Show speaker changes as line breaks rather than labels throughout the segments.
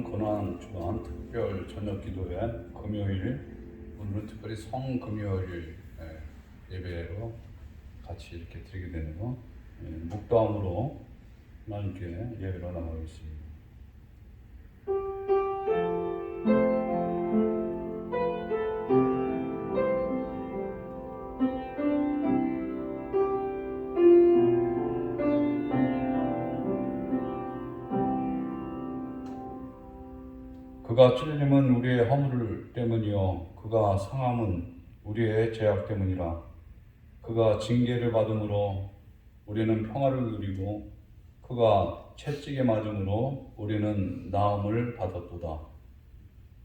오늘은 고난주간 특별 저녁기도회 금요일, 오늘은 특별히 성금요일 예배로 같이 이렇게 드리게 되네요. 묵도함으로 하나님께 예배로 나가겠습니다. 그가 찔림은 우리의 허물 때문이요 그가 상함은 우리의 죄악 때문이라. 그가 징계를 받음으로 우리는 평화를 누리고 그가 채찍에 맞음으로 우리는 나음을 받았도다.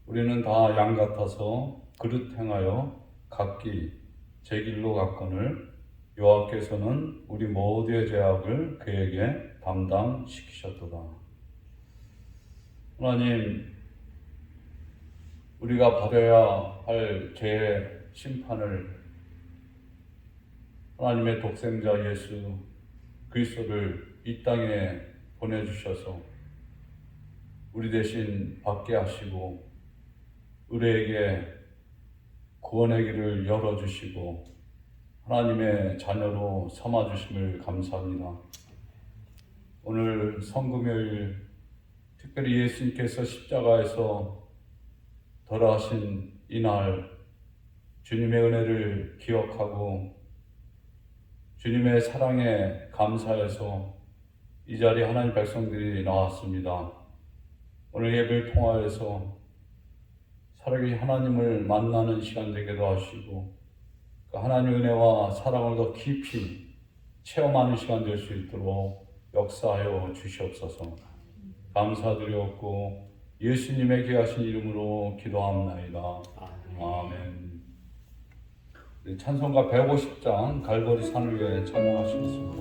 우리는 다 양 같아서 그릇 행하여 각기 제 길로 갔거늘 여호와께서는 우리 모두의 죄악을 그에게 담당시키셨도다. 하나님, 우리가 받아야 할 죄의 심판을 하나님의 독생자 예수 그리스도를 이 땅에 보내주셔서 우리 대신 받게 하시고 우리에게 구원의 길을 열어주시고 하나님의 자녀로 삼아주심을 감사합니다. 오늘 성금요일 특별히 예수님께서 십자가에서 돌아가신 이날 주님의 은혜를 기억하고 주님의 사랑에 감사해서 이 자리에 하나님 백성들이 나왔습니다. 오늘 예배를 통하여서 살아계신 하나님을 만나는 시간 되기도 하시고 그 하나님의 은혜와 사랑을 더 깊이 체험하는 시간 될 수 있도록 역사하여 주시옵소서. 감사드리옵고 예수님의 귀하신 이름으로 기도합나이다. 아멘. 찬송가 150장 갈보리 산을 위해 찬양하시겠습니다.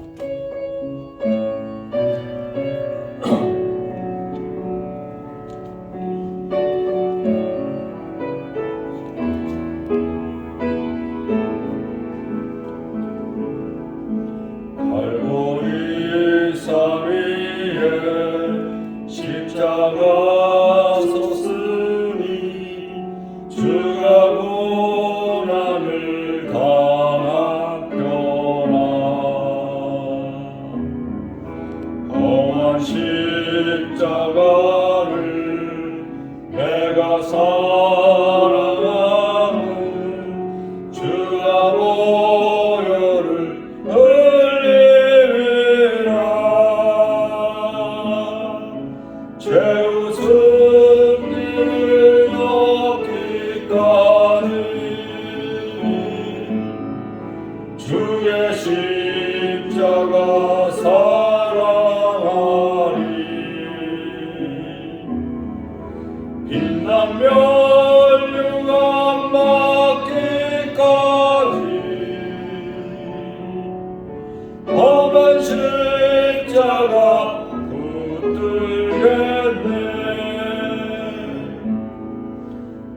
갈보리 산 위에 십자가 십자가를 내가 사랑하는 주가 보혈을 흘리리라. 죄의 승리를 얻기까지 주의 십자가 멸류관 맞기까지 험한 십자가 붙들겠네.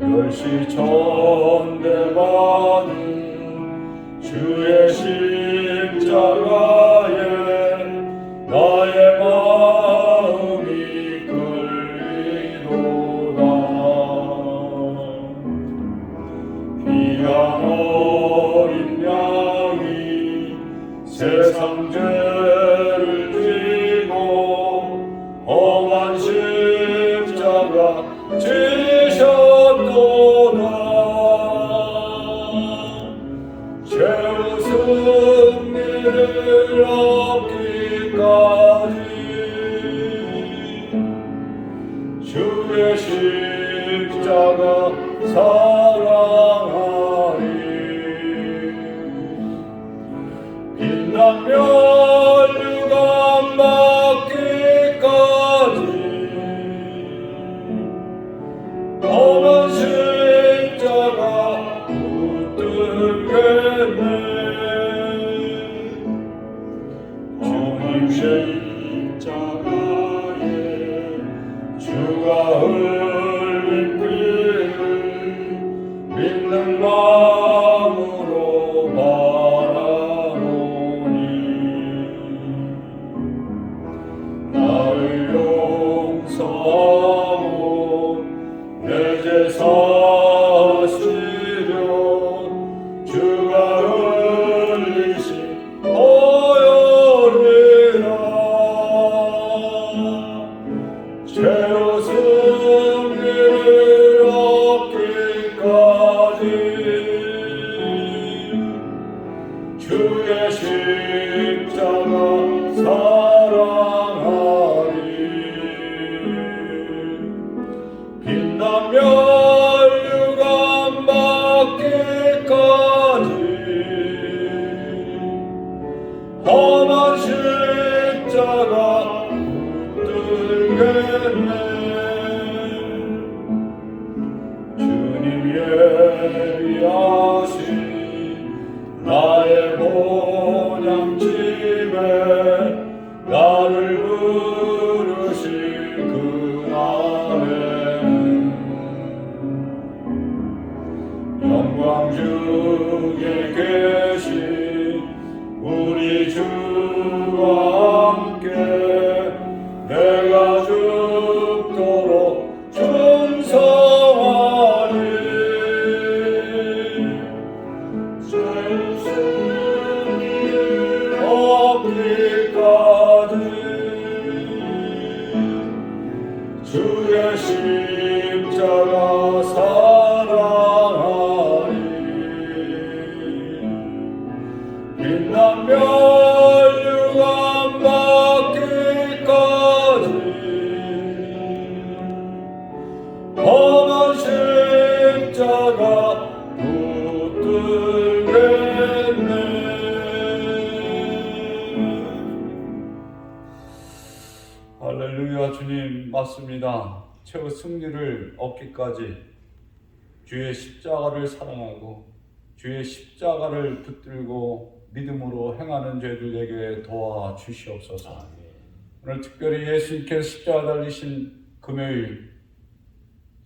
멸시천대받은 주의 십자가에 나의 마음이 어린 양이 세상 죄를 지고 험한 십자가 지셨도다. 죄의 승리를 얻기까지 주의 십자가 사랑하리. 빛난 멸류관 맞기까지 험한 십자가 붙들겠네. 주님 십자가에 주가 흘린 피를 믿는 마음으로 바라보니 나를 용서하고 위하신 나의 본향집에 나를 부르신 그날에는 영광 중에 계신 우리 주와 함께 내가 죽도록 충성하리. 죄수님을 얻기까지 주의 십자가 사랑하리. 빛난 멸류관 받기까지 험한 십자가 붙들겠네. 할렐루야. 주님 맞습니다. 최후 승리를 얻기까지 주의 십자가를 사랑하고 주의 십자가를 붙들고 믿음으로 행하는 저희들에게 도와주시옵소서. 오늘 특별히 예수님께서 십자가 달리신 금요일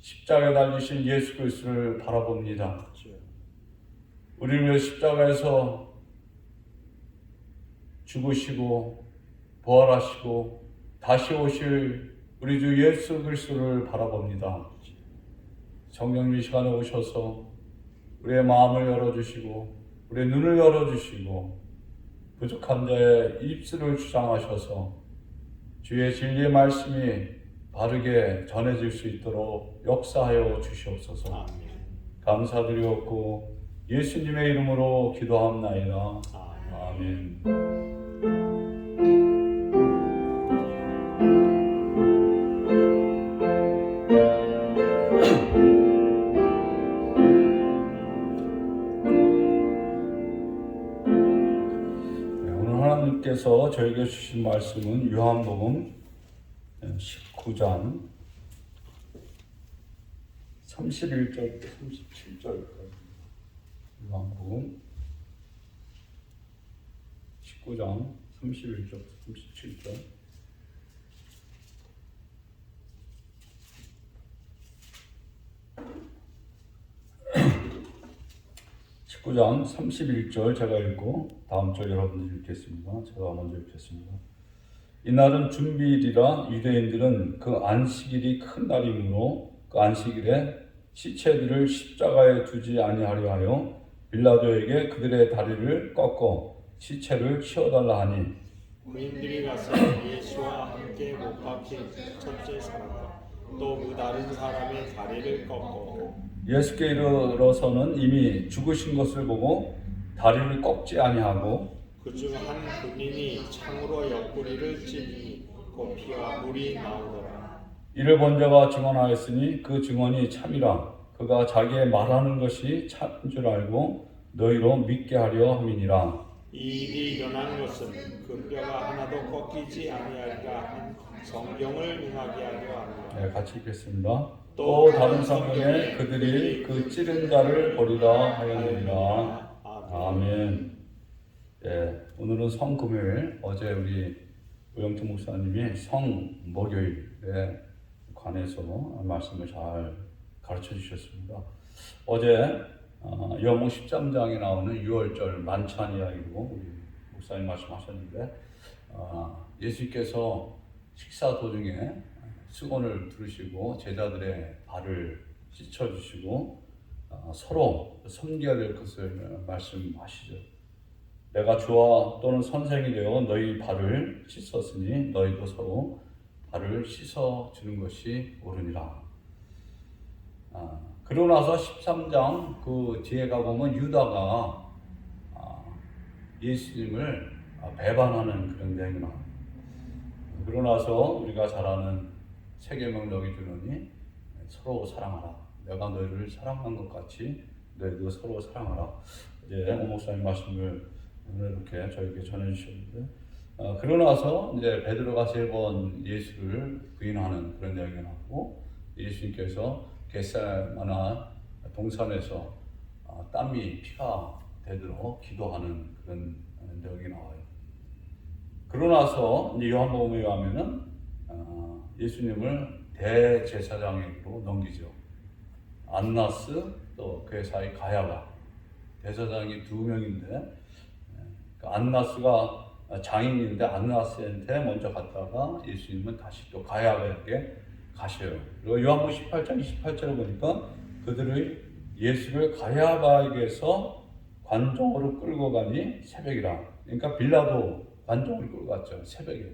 십자가에 달리신 예수 그리스도를 바라봅니다. 우리를 위해 십자가에서 죽으시고 부활하시고 다시 오실 우리 주 예수 그리스도를 바라봅니다. 성령님 이 시간에 오셔서 우리의 마음을 열어주시고 우리의 눈을 열어주시고 부족한 자의 입술을 주장하셔서 주의 진리의 말씀이 바르게 전해질 수 있도록 역사하여 주시옵소서. 아멘. 감사드리옵고 예수님의 이름으로 기도합나이다. 아멘. 하나님께서 저에게 주신 말씀은 요한복음 19장 31절부터 37절까지. 요한복음 19장 31절부터 37절. 장 31절 제가 읽고 다음 절 여러분들이 읽겠습니다. 제가 먼저 읽겠습니다. 이날은 준비일이라 유대인들은 그 안식일이 큰 날이므로 그 안식일에 시체들을 십자가에 두지 아니하려 하여 빌라도에게 그들의 다리를 꺾어 시체를 치워달라 하니
군인들이 가서 예수와 함께 못 박힌 첫째 사람과 또 그 다른 사람의 다리를 꺾고
예수께 이르러서는 이미 죽으신 것을 보고 다리를 꺾지 아니하고
그중 한 군인이 창으로 옆구리를 찌르니 그 피와 물이 나오더라.
이를 본 자가 증언하였으니 그 증언이 참이라. 그가 자기의 말하는 것이 참인 줄 알고 너희로 믿게 하려 함이니라.
이 일이 일어난 것은 그 뼈가 하나도 꺾이지 아니하리라 한 성경을 응하게 하려 함이라.
네, 같이 읽겠습니다. 또 다른 성경에 그들이 그 찌른 자를 버리라 하였느니라. 아멘. 네, 오늘은 성금요일, 어제 우리 오영태 목사님이 성목요일에 관해서 말씀을 잘 가르쳐 주셨습니다. 어제 요한복음 13장에 나오는 6월절 만찬 이야기고 우리 목사님 말씀하셨는데 예수님께서 식사 도중에 수건을 두르시고 제자들의 발을 씻어주시고 서로 섬겨야 될 것을 말씀하시죠. 내가 주와 또는 선생이 되어 너희 발을 씻었으니 너희도 서로 발을 씻어주는 것이 옳으니라. 그러고 나서 13장 그 뒤에 가보면 유다가 예수님을 배반하는 그런 내용이 나옵니다. 그러고 나서 우리가 잘 아는 세계명 너희 주노니 서로 사랑하라. 내가 너희를 사랑한 것 같이 너희도 서로 사랑하라. 이제 오 목사님 말씀을 오늘 이렇게 저에게 전해주셨는데 그러고 나서 이제 베드로가 3번 예수를 부인하는 그런 이야기가 나오고 예수님께서 겟세마나 동산에서 땀이 피가 되도록 기도하는 그런 내용이 나와요. 그러고 나서 이제 요한복음에 의하면은 예수님을 대제사장으로 넘기죠. 안나스 또 그의 사이 가야바, 대제사장이 2명인데 안나스가 장인인데 안나스한테 먼저 갔다가 예수님은 다시 또 가야바에게 가셔요. 그리고 요한복음 18장 28절을 보니까 그들의 예수를 가야바에게서 관종으로 끌고 가니 새벽이라. 그러니까 빌라도 관종을 끌고 갔죠. 새벽에.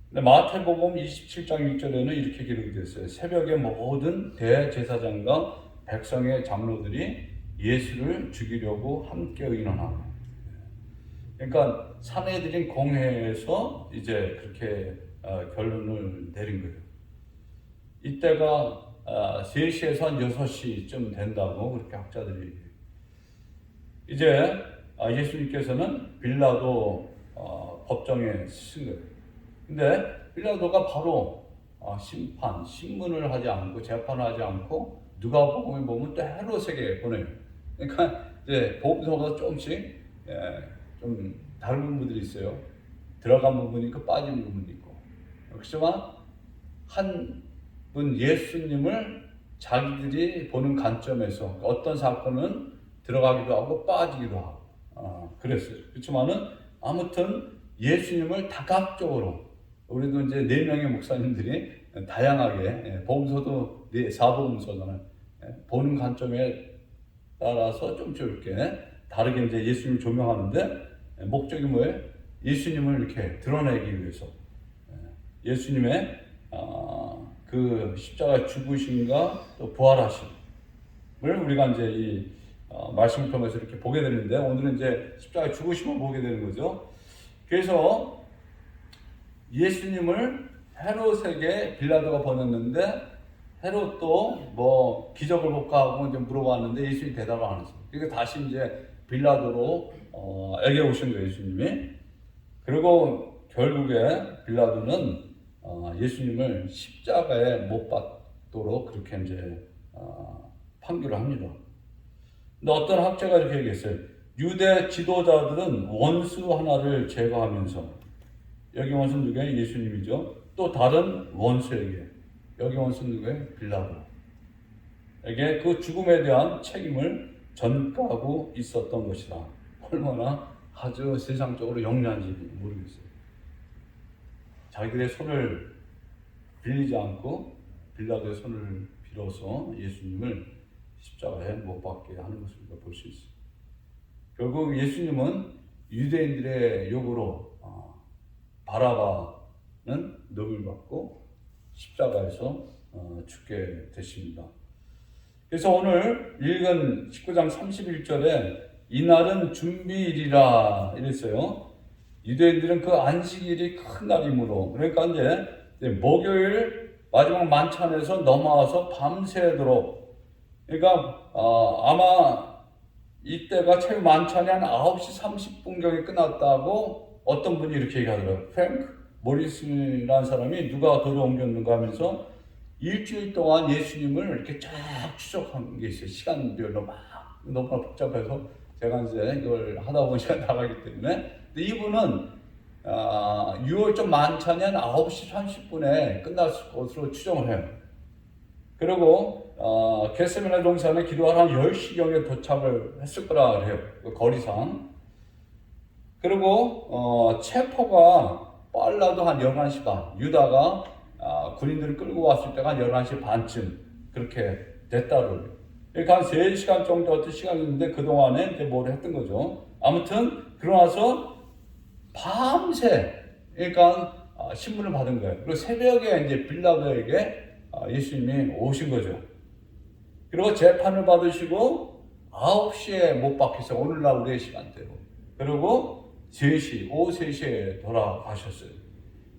근데 마태복음 27장 6절에는 이렇게 기록이 됐어요. 새벽에 모든 대제사장과 백성의 장로들이 예수를 죽이려고 함께 의논하고. 그러니까 사내들인 공회에서 이제 그렇게 결론을 내린 거예요. 이때가 3시에서 한 6시쯤 된다고 그렇게 학자들이 얘기해요. 이제 예수님께서는 빌라도 법정에 쓰신 거예요. 근데 빌라도가 바로 신문을 하지 않고 재판을 하지 않고 누가복음에 보면 또 헤롯에게 보내요. 그러니까 이제 복음서가 조금씩 좀 다른 부분들이 있어요. 들어간 부분이 있고 빠진 부분이 있고. 그렇지만 한 분 예수님을 자기들이 보는 관점에서 어떤 사건은 들어가기도 하고 빠지기도 하고 그랬어요. 그렇지만은 아무튼 예수님을 다각적으로 우리도 이제 4명의 목사님들이 다양하게 복음서도 4복음서잖아요. 보는 관점에 따라서 좀 이렇게 다르게 이제 예수님을 조명하는데 목적이 뭐예요? 예수님을 이렇게 드러내기 위해서 예수님의 그 십자가 죽으심과 또 부활하심을 우리가 이제 이 말씀을 통해서 이렇게 보게 되는데 오늘은 이제 십자가 죽으심을 보게 되는 거죠. 그래서 예수님을 헤롯에게 빌라도가 보냈는데 헤롯도 뭐 기적을 볼까 하고 이제 물어봤는데 예수님이 대답을 안 했어요. 그러니까 다시 이제 빌라도로 에게 오신 거예요, 예수님이. 그리고 결국에 빌라도는 예수님을 십자가에 못 박도록 그렇게 이제 판결을 합니다. 근데 어떤 학자가 이렇게 얘기했어요. 유대 지도자들은 원수 하나를 제거하면서 여기 원수는 누구예요? 예수님이죠. 또 다른 원수에게 여기 원수는 누구예요? 빌라도에게 그 죽음에 대한 책임을 전가하고 있었던 것이다. 얼마나 아주 세상적으로 영리한지 모르겠어요. 자기들의 손을 빌리지 않고 빌라도의 손을 빌어서 예수님을 십자가에 못 박게 하는 것을 우리가 볼 수 있어요. 결국 예수님은 유대인들의 요구로 바라바는 놈을 받고 십자가에서 죽게 되십니다. 그래서 오늘 읽은 19장 31절에 이날은 준비일이라 이랬어요. 유대인들은 그 안식일이 큰 날이므로 그러니까 이제 목요일 마지막 만찬에서 넘어와서 밤새도록 그러니까 아마 이때가 최후 만찬이 한 9시 30분경에 끝났다고 어떤 분이 이렇게 얘기하더라고요. 프랭크 모리슨이라는 사람이 누가 도로 옮겼는가 하면서 일주일 동안 예수님을 이렇게 쫙 추적한 게 있어요. 시간별로 막 너무나 복잡해서 제가 이제 이걸 하다 보니 시간 나가기 때문에. 근데 이분은 6월절 만찬이 한 9시 30분에 끝났을 것으로 추정을 해요. 그리고 겟세마네 동산에 기도하러 한 10시경에 도착을 했을 거라 그래요. 그 거리상. 그리고 체포가 빨라도 한 11시 반. 유다가 군인들을 끌고 왔을 때가 한 11시 반쯤 그렇게 됐다고. 그러니까 한 3시간 정도 어떤 시간이었는데 그동안에 이제 뭘 했던 거죠. 아무튼 그러고 나서 밤새 그러니까 신문을 받은 거예요. 그리고 새벽에 이제 빌라도에게 예수님이 오신 거죠. 그리고 재판을 받으시고 9시에 못 박혀서 오늘날 우리의 시간대로. 그리고 3시, 오후 3시에 돌아가셨어요.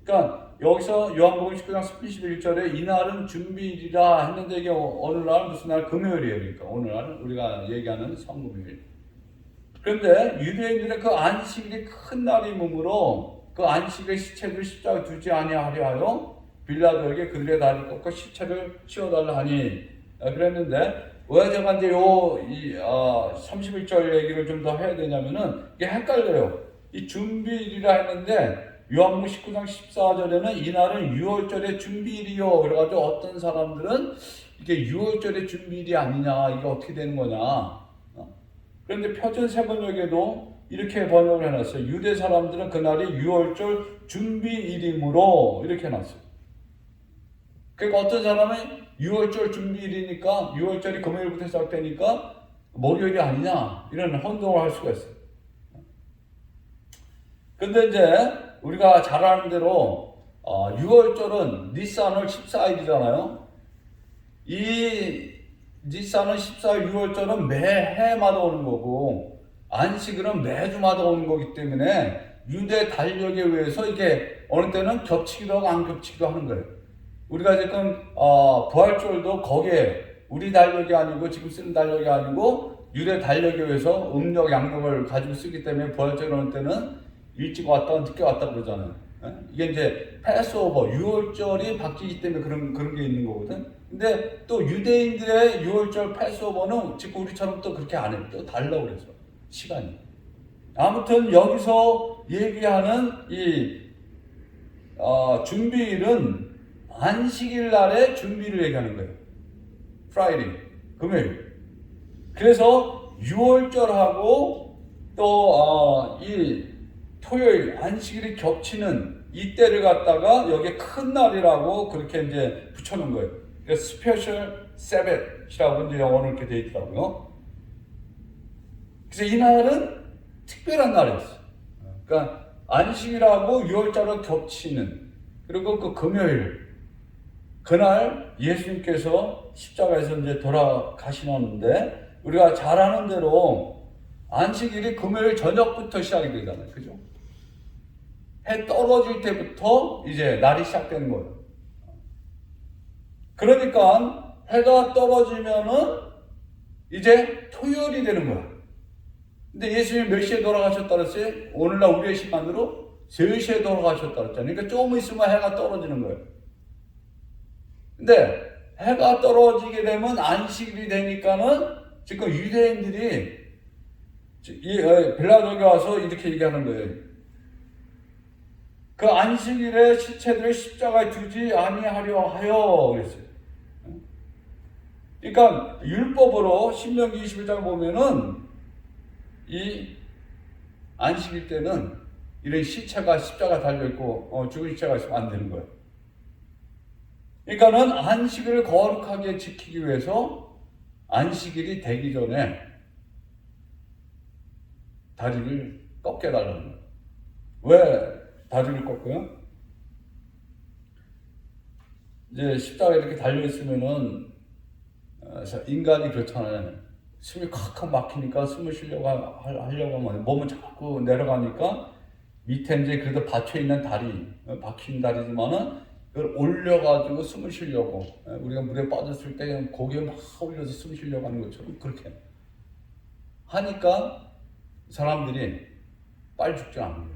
그러니까 여기서 요한복음 19장 31절에 이날은 준비일이라 했는데 이게 오늘날 무슨 날? 금요일이에요. 그러니까 오늘날 우리가 얘기하는 성금요일. 그런데 유대인들의 그 안식일이 큰 날이므로 그 안식의 시체를 십자가에 두지 아니하려 하여 빌라도에게 그들의 다리를 꺾고 시체를 치워달라 하니 그랬는데 왜 제가 이제 31절 얘기를 좀 더 해야 되냐면은 이게 헷갈려요. 이 준비일이라 했는데 요한복음 19장 14절에는 이날은 6월절의 준비일이요. 그래가지고 어떤 사람들은 이게 6월절의 준비일이 아니냐, 이게 어떻게 되는 거냐. 그런데 표준 세번역에도 이렇게 번역을 해놨어요. 유대 사람들은 그날이 6월절 준비일이므로 이렇게 해놨어요. 그러니까 어떤 사람은 6월절 준비일이니까 6월절이 금요일부터 시작되니까 목요일이 아니냐, 이런 혼동을 할 수가 있어요. 근데 이제 우리가 잘 아는 대로 6월절은 니산월 14일이잖아요. 이 니산월 14일 6월절은 매해마다 오는 거고 안식일은 매주마다 오는 거기 때문에 유대 달력에 의해서 이게 어느 때는 겹치기도 하고 안 겹치기도 하는 거예요. 우리가 지금 부활절도 거기에 우리 달력이 아니고 지금 쓰는 달력이 아니고 유대 달력에 의해서 음력 양력을 가지고 쓰기 때문에 부활절 어느 때는 일찍 왔다가 늦게 왔다 그러잖아요. 이게 이제 패스오버 6월절이 바뀌기 때문에 그런 게 있는 거거든. 근데 또 유대인들의 6월절 패스오버는 지금 우리처럼 또 그렇게 안 해요. 또 달라 그래서 시간이. 아무튼 여기서 얘기하는 이 준비일은 안식일 날의 준비를 얘기하는 거예요. 프라이데이, 금요일. 그래서 6월절하고 또 이 토요일 안식일이 겹치는 이때를 갖다가 여기에 큰 날이라고 그렇게 이제 붙여놓은 거예요. 그래서 스페셜 세벳이라고 이제 영어로 이렇게 되어 있더라고요. 그래서 이 날은 특별한 날이었어요. 그러니까 안식일하고 6월절을 겹치는, 그리고 그 금요일 그날 예수님께서 십자가에서 이제 돌아가시는데 우리가 잘 아는 대로 안식일이 금요일 저녁부터 시작이 되잖아요. 그죠? 해 떨어질 때부터 이제 날이 시작되는 거예요. 그러니까 해가 떨어지면은 이제 토요일이 되는 거야. 근데 예수님이 몇 시에 돌아가셨다 그랬어요? 오늘날 우리의 시간으로 3시에 돌아가셨다 그랬잖아요. 그러니까 조금 있으면 해가 떨어지는 거예요. 근데 해가 떨어지게 되면 안식일이 되니까는 지금 유대인들이 빌라도에 와서 이렇게 얘기하는 거예요. 그 안식일에 시체들을 십자가에 두지 아니하려 하여 그랬어요. 그러니까 율법으로 신명기 21장 보면은 이 안식일 때는 이런 시체가 십자가 달려있고 죽은 시체가 있으면 안 되는 거예요. 그러니까는 안식일을 거룩하게 지키기 위해서 안식일이 되기 전에 다리를 꺾여달라는 거예요. 왜 다리를 꺾어요? 이제 십자가에 이렇게 달려있으면은 인간이 그렇잖아요. 숨이 콱콱 막히니까 숨을 쉬려고 하려고 하면 몸은 자꾸 내려가니까 밑에 이제 그래도 받쳐있는 다리, 박힌 다리지만은 그걸 올려가지고 숨을 쉬려고, 우리가 물에 빠졌을 때 고개 막 올려서 숨 쉬려고 하는 것처럼 그렇게 하니까 사람들이 빨리 죽지 않는 거예요.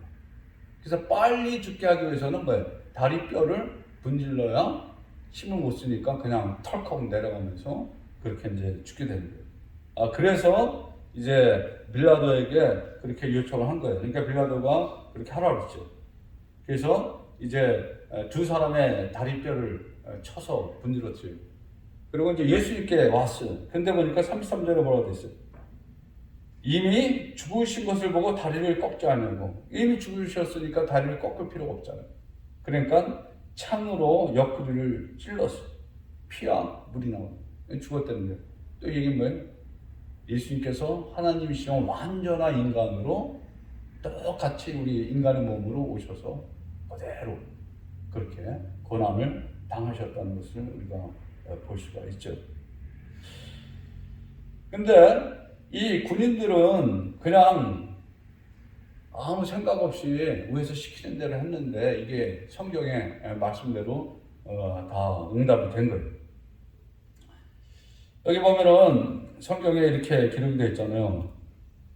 그래서 빨리 죽게 하기 위해서는 뭐예요? 다리뼈를 분질러야 힘을 못 쓰니까 그냥 털컥 내려가면서 그렇게 이제 죽게 되는 거예요. 그래서 이제 빌라도에게 그렇게 요청을 한 거예요. 그러니까 빌라도가 그렇게 하라고 했죠. 그래서 이제 두 사람의 다리뼈를 쳐서 분질렀어요. 그리고 이제 예수님께 왔어요. 근데 보니까 33절에 뭐라고 됐어요? 이미 죽으신 것을 보고 다리를 꺾지 않으고, 이미 죽으셨으니까 다리를 꺾을 필요가 없잖아요. 그러니까 창으로 옆구리를 찔렀어요. 피와 물이 나와요. 죽었다는 거예요. 또 이게 뭐예요? 예수님께서 하나님이시면 완전한 인간으로 똑같이 우리 인간의 몸으로 오셔서 그대로 그렇게 고난을 당하셨다는 것을 우리가 볼 수가 있죠. 근데 이 군인들은 그냥 아무 생각 없이 위에서 시키는 대로 했는데 이게 성경의 말씀대로 다 응답이 된 거예요. 여기 보면은 성경에 이렇게 기록이 되어 있잖아요.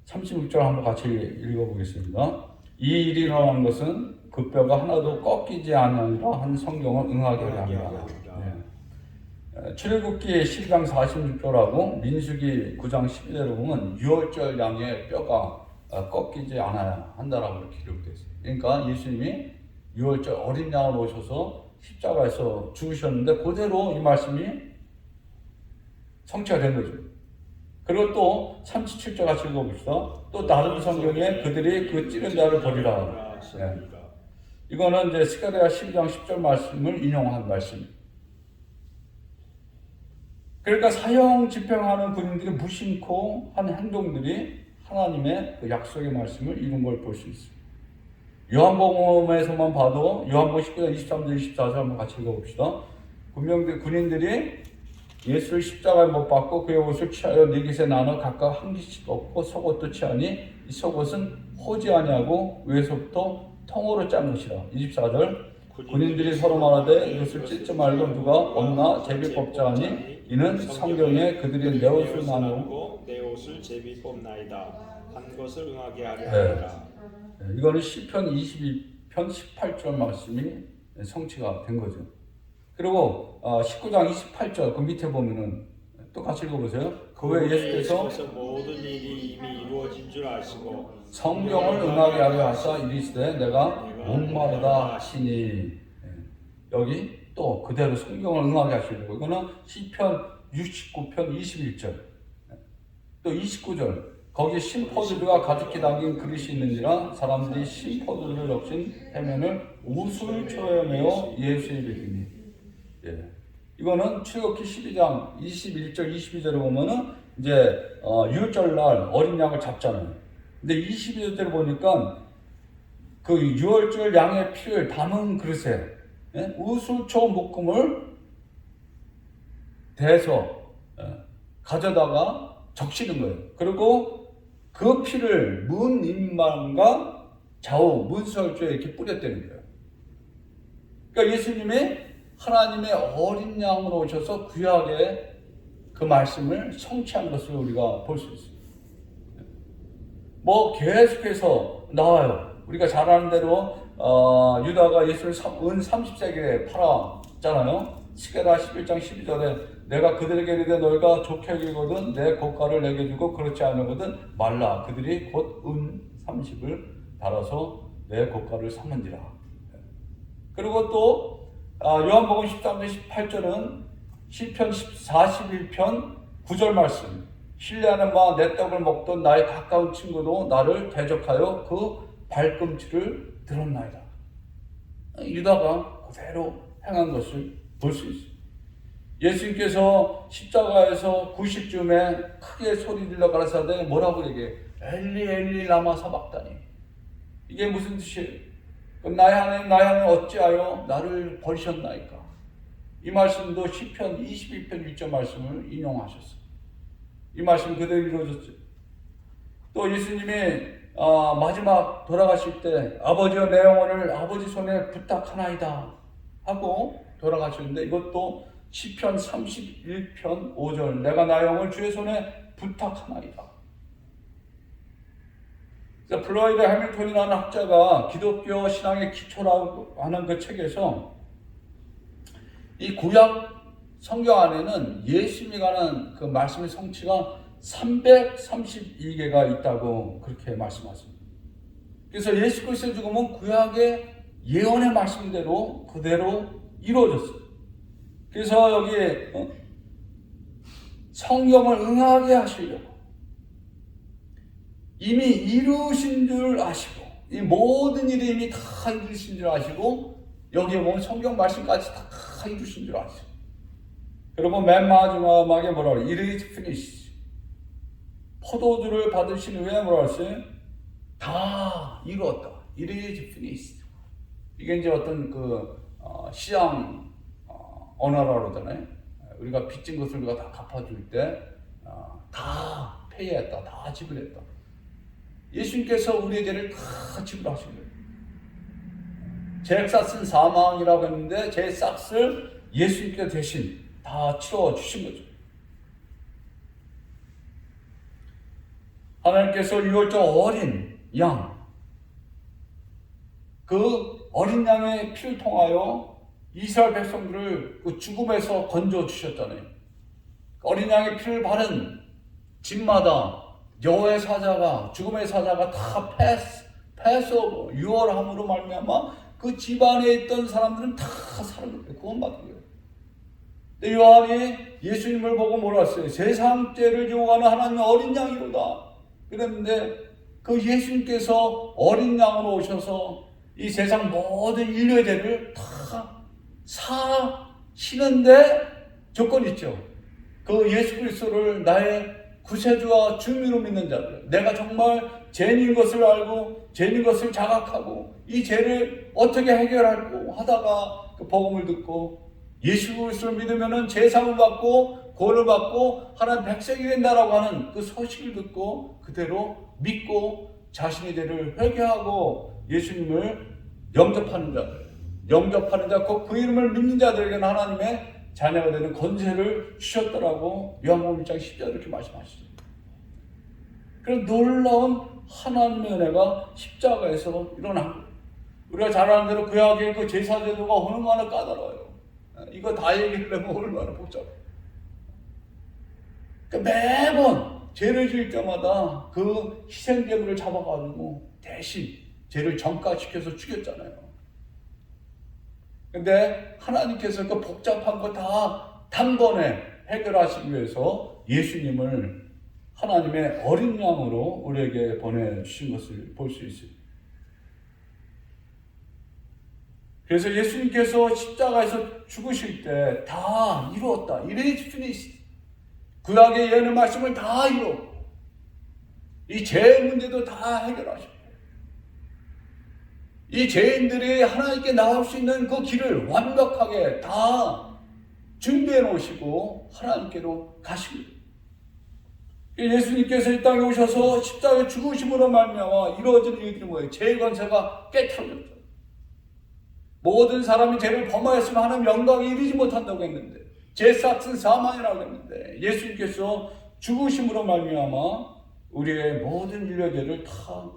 36절 한번 같이 읽어보겠습니다. 이 일이 일어난 것은 그 뼈가 하나도 꺾이지 아니하리라 한 성경을 응하게 하리라. 네. 출애굽기 12장 46절하고 민수기 9장 12절을 보면 유월절 양의 뼈가 꺾이지 않아야 한다라고 이렇게 기록되어 있어요. 그러니까 예수님이 유월절 어린 양으로 오셔서 십자가에서 죽으셨는데 그대로 이 말씀이 성취가 된 거죠. 그리고 또 37절 같이 읽어봅시다. 또 다른 성경에 그들이 그 찌른 자를 버리라. 네. 이거는 이제 스가랴 12장 10절 말씀을 인용한 말씀. 그러니까 사형 집행하는 군인들이 무심코 한 행동들이 하나님의 그 약속의 말씀을 이룬 걸 볼 수 있습니다. 요한복음에서만 봐도 요한복음 19장 23절 24절 한번 같이 읽어봅시다. 군인들이 예수를 십자가에 못 박고 그의 옷을 취하여 네 깃에 나눠 각각 한 깃씩 얻고 속옷도 취하니 이 속옷은 호지 아니하고 위에서부터 통으로 짠 것이라. 24절 군인들이 서로 말하되 이것을 찢지 말고 누가 없나 제비 뽑자 하니 이는 성경에 그들이 내 옷을 나누고
내 옷을 제비 뽑나이다 한 것을 응하게 하려 하니라.
이거는 시편 22편 18절 말씀이 성취가 된 거죠. 그리고 19장 28절 그 밑에 보면은 또 같이 읽어보세요. 그 외에 예수께서
모든 일이 이미 이루어진 줄 아시고
성경을 응하게 하려 하사 이르시되 내가 목마르다 하시니. 여기 또 그대로 성경을 응하게 하시려고. 이거는 시편 69편 21절 또 29절 거기 신포도주가 가득히 담긴 그릇이 있는지라 사람들이 신포도주를 적신 해면을 우술 초염하여 예수의 이르니. 이거는 출애굽기 12장 21절 22절을 보면은 이제 유월절날 어린 양을 잡잖아요. 근데 22절을 보니까 그 유월절 양의 피를 담은 그릇에 우술초 묶음을 대서 가져다가 적시는 거예요. 그리고 그 피를 문 임망과 좌우 문설주에 이렇게 뿌렸다는 거예요. 그러니까 예수님이 하나님의 어린 양으로 오셔서 구약의 그 말씀을 성취한 것을 우리가 볼 수 있습니다. 뭐 계속해서 나와요. 우리가 잘 아는 대로 유다가 예수를 은 30세겔에 팔았잖아요. 스가랴 11장 12절에 내가 그들에게 이르되 너희가 좋게 여기거든 내 고가를 내게 주고 그렇지 않으거든 말라. 그들이 곧 은 30을 달아서 내 고가를 삼은지라. 그리고 또 요한복음 13장 18절은 시편 41편 9절 말씀 신뢰하는 바 내 떡을 먹던 나의 가까운 친구도 나를 대적하여 그 발꿈치를 들었나이다. 유다가 그대로 행한 것을 볼 수 있습니다. 예수님께서 십자가에서 90쯤에 크게 소리 질러 가라사대 뭐라고 얘기해? 엘리 엘리 라마 사박다니. 이게 무슨 뜻이에요? 나의 하나님 나의 하나님 어찌하여 나를 버리셨나이까? 이 말씀도 시편 21편 1절 말씀을 인용하셨어요. 이 말씀 그대로 이루어졌죠. 또 예수님이 마지막 돌아가실 때 아버지여 내 영혼을 아버지 손에 부탁하나이다 하고 돌아가셨는데 이것도 시편 31편 5절 내가 나의 영혼을 주의 손에 부탁하나이다. 플로이드 해밀턴이라는 학자가 기독교 신앙의 기초라고 하는 그 책에서 이 구약 성경 안에는 예수님이 관한 그 말씀의 성취가 332개가 있다고 그렇게 말씀하십니다. 그래서 예수 그리스도의 죽음은 구약의 예언의 말씀대로 그대로 이루어졌어요. 그래서 여기에 성경을 응하게 하시려고 이미 이루신 줄 아시고 이 모든 일이 이미 다 이루신 줄 아시고 여기에 보면 성경 말씀까지 다 이루신 줄 아시고 그리고 맨 마지막에 뭐라고 해요? It is finished. 포도주를 받으신 후에 뭐라고 했어요? 다 이루었다. It is finished. 이게 이제 어떤 시장 언어라고 그러잖아요. 우리가 빚진 것을 우리가 다 갚아줄 때 다 페이했다. 다 지불했다. 예수님께서 우리의 죄를 다 지불하신 거예요. 제 싹은 사망이라고 했는데 제 싹을 예수님께서 대신 다 치러주신 거죠. 하나님께서 유월절 어린 양, 그 어린 양의 피를 통하여 이스라엘 백성들을 그 죽음에서 건져 주셨잖아요. 어린 양의 피를 바른 집마다 여호와의 사자가, 죽음의 사자가 다 패스오버 유월함으로 말미암아 그 집안에 있던 사람들은 다 살아났어요. 구원받고요. 근데 요한이 예수님을 보고 뭐라 했어요? 세상 죄를 지고 가는 하나님의 어린 양이로다. 그랬는데 그 예수님께서 어린 양으로 오셔서 이 세상 모든 인류의 죄를 다 사시는데 조건이 있죠. 그 예수 그리스도를 나의 구세주와 주님으로 믿는 자들, 내가 정말 죄인인 것을 알고 죄인인 것을 자각하고 이 죄를 어떻게 해결할까 하다가 그 복음을 듣고 예수 그리스도를 믿으면은 제사함을 받고 구원을 받고 하나님 백성이 된다라고 하는 그 소식을 듣고 그대로 믿고 자신의 죄를 회개하고 예수님을 영접하는 자들, 그 이름을 믿는 자들에게는 하나님의 자녀가 되는 권세를 주셨더라고 요한복음 1장 10절 이렇게 말씀하시죠. 그런 놀라운 하나님의 은혜가 십자가에서 일어난 거예요. 우리가 잘 아는 대로 구약의 그 제사제도가 얼마나 까다로워요. 이거 다 얘기를 하면 얼마나 복잡해요. 그러니까 매번 죄를 지을 때마다 그 희생제물을 잡아가지고 대신 죄를 전가시켜서 죽였잖아요. 근데 하나님께서 그 복잡한 거 다 단번에 해결하시기 위해서 예수님을 하나님의 어린 양으로 우리에게 보내주신 것을 볼 수 있어요. 그래서 예수님께서 십자가에서 죽으실 때 다 이루었다. It is finished. 구약의 예언의 말씀을 다 이루었고 이 죄의 문제도 다 해결하셨고 이 죄인들이 하나님께 나올 수 있는 그 길을 완벽하게 다 준비해 놓으시고 하나님께로 가십니다. 예수님께서 이 땅에 오셔서 십자가에 죽으심으로 말미암아 이루어진 일들이 뭐예요? 죄의 권세가 깨트려졌죠. 모든 사람이 죄를 범하였으면 하나님 영광에 이르지 못한다고 했는데 죄 삭은 사망이라고 했는데 예수님께서 죽으심으로 말미암아 우리의 모든 인류의 죄를 다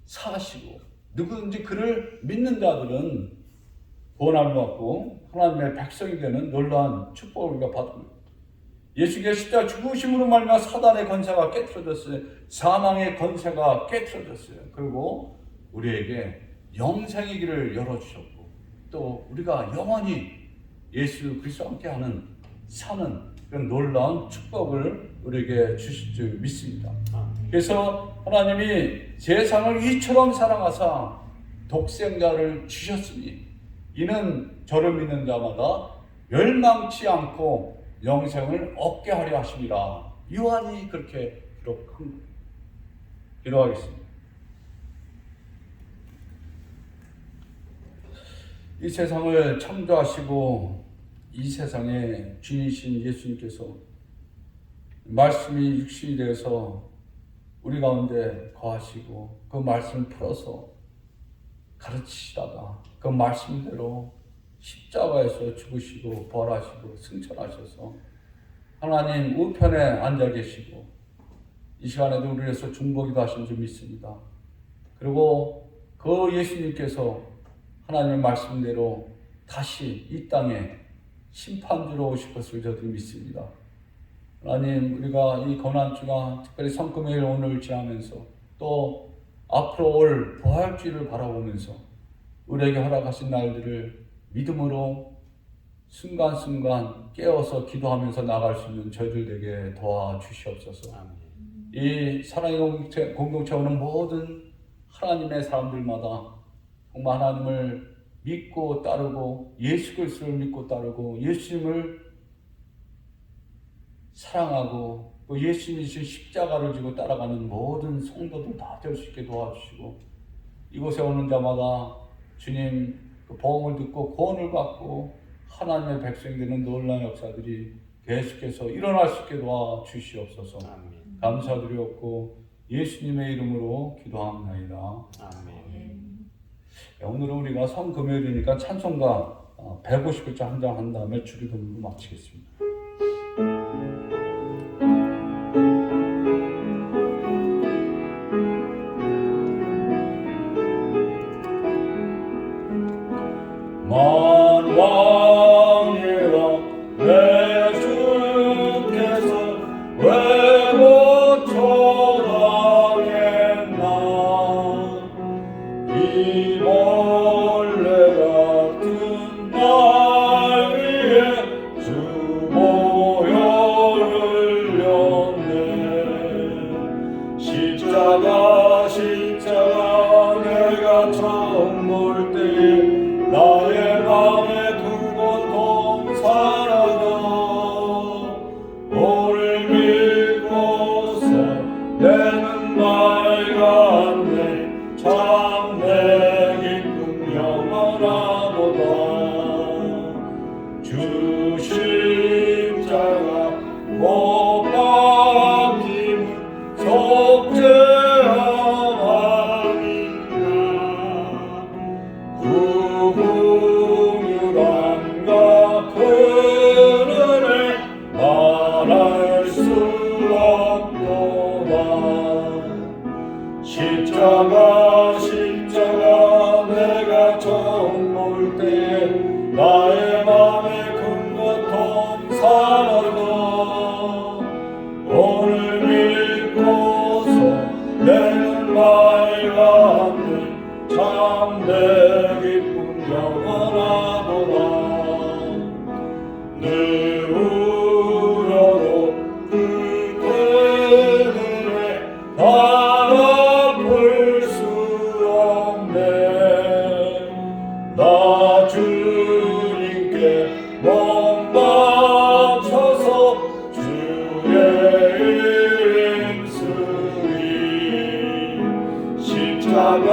사하시고 누구든지 그를 믿는 자들은 구원함을 받고 하나님의 백성이 되는 놀라운 축복을 우리가 받습니다. 예수께서 십자가 죽으심으로 말미암아 사단의 권세가 깨트려졌어요. 사망의 권세가 깨트려졌어요. 그리고 우리에게 영생의 길을 열어주셨고 또 우리가 영원히 예수 그리스도와 함께하는 사는 그런 놀라운 축복을 우리에게 주실 줄 믿습니다. 그래서 하나님이 세상을 이처럼 사랑하사 독생자를 주셨으니 이는 저를 믿는 자마다 멸망치 않고 영생을 얻게 하려 하심이라. 요한이 그렇게 기록한 거예요. 기록하겠습니다. 이 세상을 창조하시고 이 세상의 주인이신 예수님께서 말씀이 육신이 되어서 우리 가운데 거하시고 그 말씀을 풀어서 가르치시다가 그 말씀대로 십자가에서 죽으시고 부활하시고 승천하셔서 하나님 우편에 앉아 계시고 이 시간에도 우리를 위해서 중보기도 하신 줄 믿습니다. 그리고 그 예수님께서 하나님의 말씀대로 다시 이 땅에 심판주로 오실 것을 저들이 믿습니다. 하나님, 우리가 이 고난주가 특별히 성금요일 오늘 지나면서 또 앞으로 올 부활주의를 바라보면서 우리에게 허락하신 날들을 믿음으로 순간순간 깨어서 기도하면서 나갈 수 있는 저희들 되게 도와주시옵소서. 이 사랑의 공동체 오는 모든 하나님의 사람들마다 정말 하나님을 믿고 따르고 예수 그리스도를 믿고 따르고 예수님을 사랑하고 또 예수님이신 십자가를 지고 따라가는 모든 성도들 다 될 수 있게 도와주시고 이곳에 오는 자마다 주님 그 복음을 듣고 구원을 받고 하나님의 백성이 되는 놀라운 역사들이 계속해서 일어날 수 있게 도와주시옵소서. 아멘. 감사드리옵고 예수님의 이름으로 기도합니다. 아멘. 오늘은 우리가 성금요일이니까 찬송가 150글자 한 장 한 다음에 주기도문으로 마치겠습니다. 마 내는 맑았네 참내 기쁨 영원하도다 주 십자가 못 박힘은 속죄함이니라 구유함과 그 은혜 말할 수 없도다 십자가 내가 처음 볼 때 나의 맘에 큰 고통 사라져 오늘 믿고서 내는 맑았네 참내 기쁨 영원하도다 늘 울어도 그때문에 아플 수 없네 나 주님께 몸 바쳐서 주의 이름 쓰리 십자가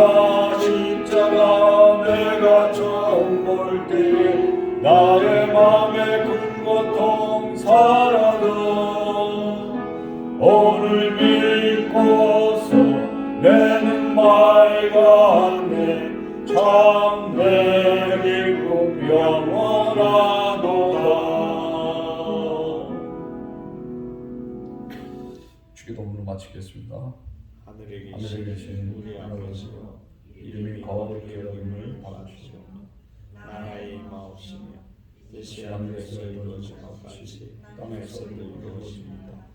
내가 처음 볼 때에 나의 맘에 큰 고통 사라져 오늘 믿고서 내는 맑았네 참내 기쁨 영원하도다 주기도문을 마치겠습니다.
하늘에
하늘에 계신
우리 아버지여
이름이 거룩히 여김을 바라시오
나라의 마옵시며 뜻이
하늘에서
하늘에서
이루어진
이루어진 것 같이
땅에서도
땅에서도
이루어집니다.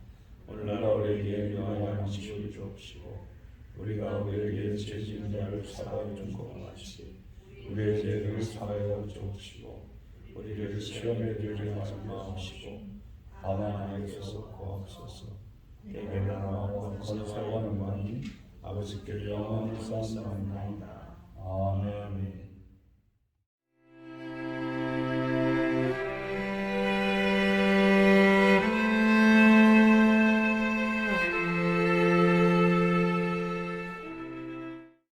오늘날 우리에게 유하여 양식을 주옵시고
우리가 우리에게 죄진 자를 사하여 준 것 같이
우리의 죄를 사하여 주옵시고 우리를 시험에 들게 하지 마옵시고 다만 악에서 구하옵소서 대개 나라와 권세와 영광이 아버지께 영원히 쌓나이다.
아멘.